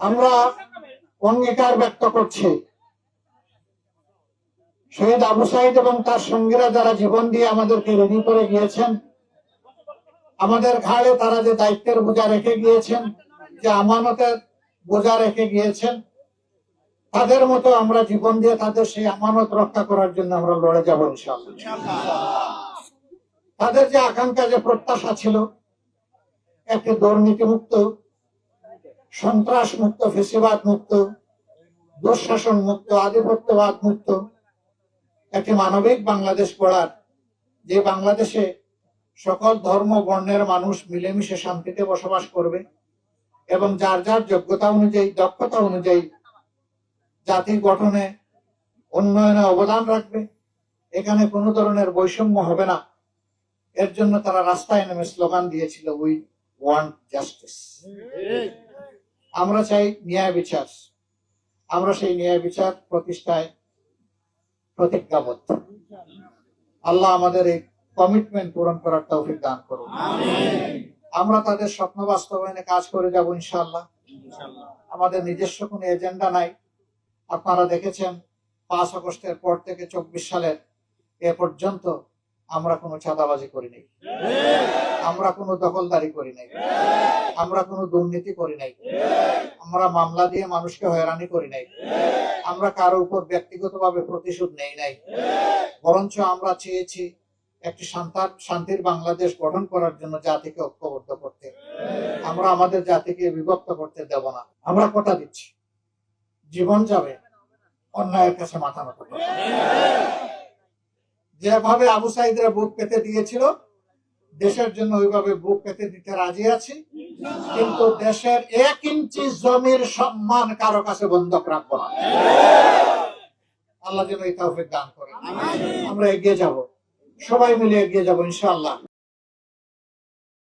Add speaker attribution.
Speaker 1: আমরা অঙ্গীকার ব্যক্ত করছি, শহীদ আবু সাইদ এবং তার সঙ্গীরা যারা জীবন দিয়ে আমাদেরকে রেডি করে গিয়েছেন, আমাদের ঘাড়ে তারা যে দায়িত্বের বোঝা রেখে গিয়েছেন, যে আমানতের বোঝা রেখে গিয়েছেন, তাদের মতো আমরা জীবন দিয়ে তাদের সেই আমানত রক্ষা করার জন্য আমরা লড়ে যাবো ইনশাআল্লাহ। তাদের যে আকাঙ্ক্ষা, যে প্রত্যাশা ছিল একটি দুর্নীতি মুক্ত, সন্ত্রাস মুক্ত, ফেসিবাদ মুক্ত, দুঃশাসন মুক্ত, আধিপত্যবাদ মুক্ত একটি মানবিক বাংলাদেশ গড়ার, যে বাংলাদেশে সকল ধর্ম বর্ণের মানুষ মিলেমিশে শান্তিতে বসবাস করবে এবং যার যার যোগ্যতা অনুযায়ী, দক্ষতা অনুযায়ী জাতি গঠনে, উন্নয়নে অবদান রাখবে, এখানে কোনো ধরনের বৈষম্য হবে না। এর জন্য তারা রাস্তায় নেমে স্লোগান দিয়েছিল, উই ওয়ান্ট জাস্টিস। আমরা চাই ন্যায় বিচার। আমরা সেই ন্যায় বিচার প্রতিষ্ঠায় প্রতিজ্ঞাবদ্ধ। আল্লাহ আমাদের এই কমিটমেন্ট পূরণ করার তৌফিক দান করুন। আমরা তাদের স্বপ্ন বাস্তবায়নে কাজ করে যাব ইনশাআল্লাহ। আমাদের নিজস্ব কোনো এজেন্ডা নাই। আপনারা দেখেছেন 5 আগস্টের পর থেকে 24 সালের এ পর্যন্ত আমরা কোনো চাঁদাবাজি করি নাই, আমরা কোনো দখলদারি করি নাই, আমরা কোনো দুর্নীতি করি নাই, আমরা মামলা দিয়ে মানুষকে হয়রানি করি নাই, আমরা কারো উপর ব্যক্তিগতভাবে প্রতিশোধ নেই নাই। বরঞ্চ আমরা চেয়েছি একটি শান্তির বাংলাদেশ গঠন করার জন্য জাতিকে ঐক্যবদ্ধ করতে। আমরা আমাদের জাতিকে বিভক্ত করতে দেব না। আমরা কথা দিচ্ছি, জীবন যাবে, অন্যায়ের কাছে মাথা নত করব। যেভাবে আবু সাইদরা বুক পেতে দিয়েছিল, দেশের জন্য ওইভাবে বুক পেতে দিতে রাজি আছি, কিন্তু দেশের 1 ইঞ্চি জমির সম্মান কারো কাছে বন্ধক রাখবো না। আল্লাহ যেন এই তৌফিক দান করেন। আমরা এগিয়ে যাব, সবাই মিলে এগিয়ে যাব ইনশাআল্লাহ।